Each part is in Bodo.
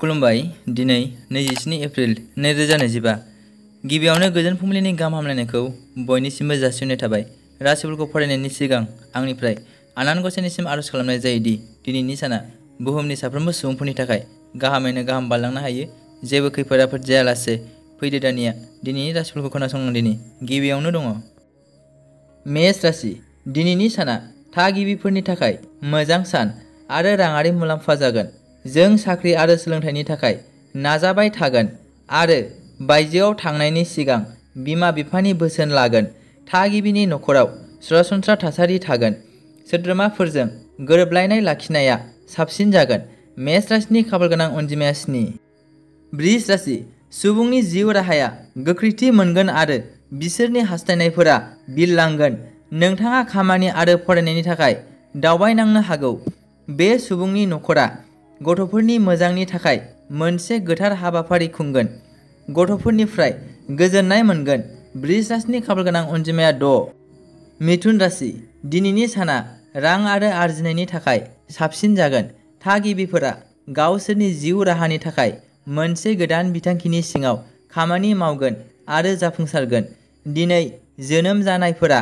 खुलुमबाय दिनै 27 एप्रिल 2025 गिबियावनो गोजोन फुंबिलिनि गाहाम हामलायनायखौ बयनिसिमबो जासिहरनाय थाबाय। राशिफोरखौ फरायनायनि सिगां आंनिफ्राय आनान गसाइनिसिम आरज खालामनाय जायोदि दिनैनि साना बुहुमनि साफ्रोमबो सुबुंफोरनि थाखाय गाहामैनो गाहाम बारलांनो हायो। जेबो खैफोद आफोद जायालासे फैदो दानिया दिनैनि राशिफोरखौ खोनासंलांदिनि। गिबियावनो दङ मेष राशि। दिनैनि साना थागिबिफोरनि थाखाय मोजां सान आरो राङारि मुलाम्फा जागोन। जों साख्रि आरो सोलोंथाइनि थाखाय नाजाबाय थागोन आरो बायजोआव थांनायनि सिगां बिमा बिफानि बोसोन लागोन। थागिबिनि नखराव सरासनस्रा थासारि थागोन। सोद्रोमाफोरजों गोरोबलायनाय लाखिनाया साबसिन जागोन। मेष राशिनि खाफालगोनां अनजिमाया 7। वृष राशि। सुबुंनि जिउ राहाया गोख्रैथि मोनगोन आरो बिसोरनि हास्थायनायफोरा बिरलांगोन। नोंथाङा खामानि आरो फरायनायनि थाखाय दावबायनांनो हागौ। बे सुबुंनि नखरा गथ'फोरनि मोजांनि थाखाय मोनसे गोथार हाबाफारि खुंगोन। गथ'फोरनिफ्राय गोजोननाय मोनगोन। वृष राशिनि खाफालगोनां अनजिमाया 6। मिथुन राशि। दिनैनि साना रां आरो आरजिनायनि थाखाय साबसिन जागोन। थागिबिफोरा गावसोरनि जिउ राहानि थाखाय मोनसे गोदान बिथांखिनि सिङाव खामानि मावगोन आरो जाफुंसारगोन। दिनै जोनोम जानायफोरा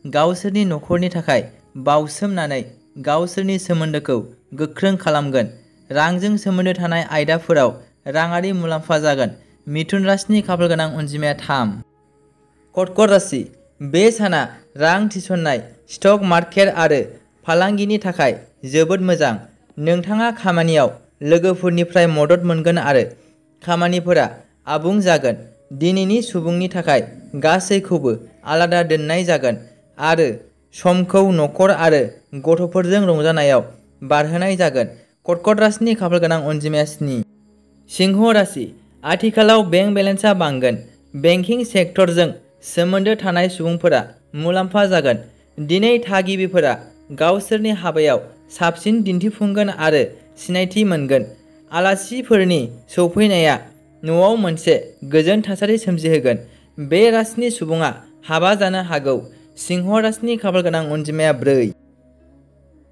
गावसोरनि नखरनि थाखाय बावसोमनानै गावसोरनि सोमोन्दोखौ गोख्रों खालामगोन। रांजों सोमोन्दो थानाय आयदाफोराव राङारि मुलाम्फा जागोन। मिथुन राशिनि खाफालगोनां अनजिमाया 3। कर्कट राशि। बे साना रां थिसननाय, स्टक मार्केट आरो फालांगिनि थाखाय जोबोद मोजां। नोंथाङा खामानियाव लोगोफोरनिफ्राय मदद मोनगोन आरो खामानिफोरा आबुं जागोन। दिनैनि सुबुंनि थाखाय गासैखौबो आलादा दोननाय जागोन आरो समखौ नखर आरो गथ'फोरजों रंजानायाव बारहोनाय जागोन। कर्कट राशिनि खाफालगोनां अनजिमाया 7। सिंह राशि। आथिखालाव बेंक बेलेन्सआ बांगोन। बेंकिं सेक्टरजों सोमोन्दो थानाय सुबुंफोरा मुलाम्फा जागोन। दिनै थागिबिफोरा गावसोरनि हाबायाव साबसिन दिन्थिफुंगोन आरो सिनायथि मोनगोन। आलासिफोरनि सौफैनाया न'आव मोनसे गोजोन थासारि सोमजिहोगोन। बे राशिनि सुबुङा हाबा जानो हागौ। सिंह राशिनि खाफालगोनां अनजिमाया 4।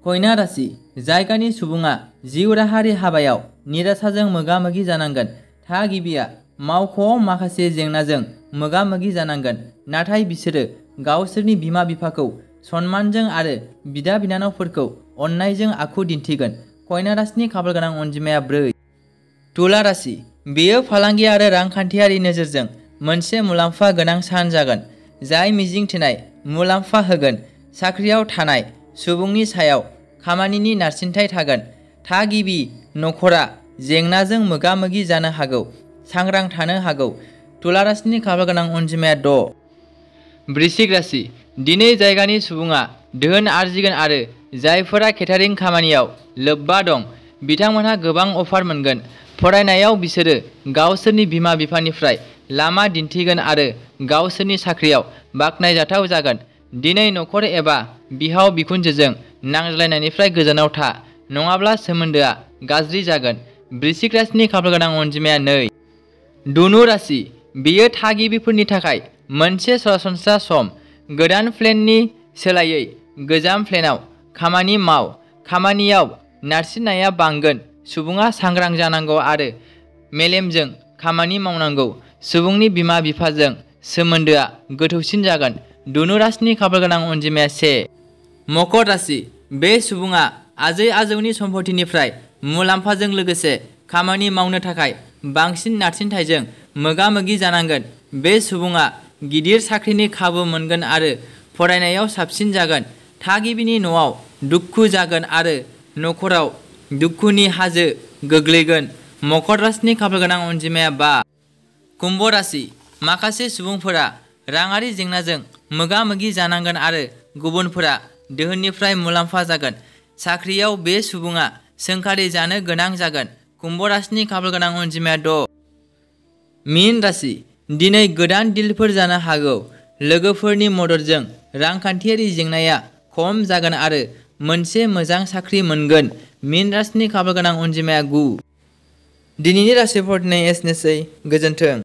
कन्या राशि। जायगानि सुबुङा जिउ राहायारि हाबायाव निराशाजों मोगा-मोगि जानांगोन। थागिबिया मावख'आव माखासे जेंनाजों मोगा-मोगि जानांगोन, नाथाय बिसोरो गावसोरनि बिमा-बिफाखौ सनमानजों आरो बिदा-बिनानावफोरखौ अननायजों आखु दिन्थिगोन। कन्या राशिनि खाफालगोनां अनजिमाया 4। तुला राशि। बेयो फालांगि आरो रांखान्थियारि नोजोरजों मोनसे मुलाम्फा गोनां सान जागोन, जाय मिजिंथिनाय मुलाम्फा होगोन। साख्रियाव थानाय सुबुंनि सायाव खामानिनि नारसिनथाय थागोन। थागिबि नखरा जेंनाजों मोगा-मोगि जानो हागौ, सांग्रां थानो हागौ। तुला राशिनि खाफालगोनां अनजिमाया 6। वृश्चिक राशि। दिनै जायगानि सुबुङा धोन आरजिगोन आरो जायफोरा केटारिं खामानियाव लोब्बा दं बिथांमोनहा गोबां अफार मोनगोन। फरायनायाव बिसोरो गावसोरनि बिमा-बिफानिफ्राय लामा दिन्थिगोन आरो गावसोरनि साख्रियाव बाख्नायजाथाव जागोन। दिनै नखर एबा बिहाव-बिखुनजोजों नांज्लायनायनिफ्राय गोजानाव था, नङाब्ला सोमोन्दोआ गाज्रि जागोन। वृश्चिक राशिनि खाफालगोनां अनजिमाया 2। धनु राशि। बेयो थागिबिफोरनि थाखाय मोनसे सरासनस्रा सम। गोदान प्लेननि सोलायै गोजाम प्लेनाव खामानि माव। खामानियाव नारसिननाया बांगोन। सुबुङा सांग्रां जानांगौ आरो मेलेमजों खामानि मावनांगौ। सुबुंनि बिमा-बिफाजों सोमोन्दोआ गोथौसिन जागोन। धनु राशिनि खाफालगोनां अनजिमाया 1। मकर राशि। बे सुबुङा आजै-आजौनि सम्फथिनिफ्राय मुलाम्फाजों लोगोसे खामानि मावनो थाखाय बांसिन नारसिनथायजों मोगा-मोगि जानांगोन। बे सुबुङा गिदिर साख्रिनि खाबु मोनगोन आरो फरायनायाव साबसिन जागोन। थागिबिनि न'आव दुखु जागोन आरो नखराव दुखुनि हाजो गोग्लैगोन। मकर राशिनि खाफालगोनां अनजिमाया 5। कुम्भ राशि। माखासे सुबुंफोरा राङारि जेंनाजों मोगा-मोगि जानांगोन आरो गुबुनफोरा दोहोननिफ्राय मुलाम्फा जागोन। साख्रियाव बे सुबुङा सोंखारि जानो गोनां जागोन। कुम्भ राशिनि खाफालगोनां अनजिमाया 6। मीन राशि। दिनै गोदान डिलफोर जानो हागौ। लोगोफोरनि मददजों रांखान्थियारि जेंनाया खम जागोन आरो मोनसे मोजां साख्रि मोनगोन। मीन राशिनि खाफालगोनां अनजिमाया 9। दिनैनि राशिफोरनि एसेनोसै। गोजोन्थों।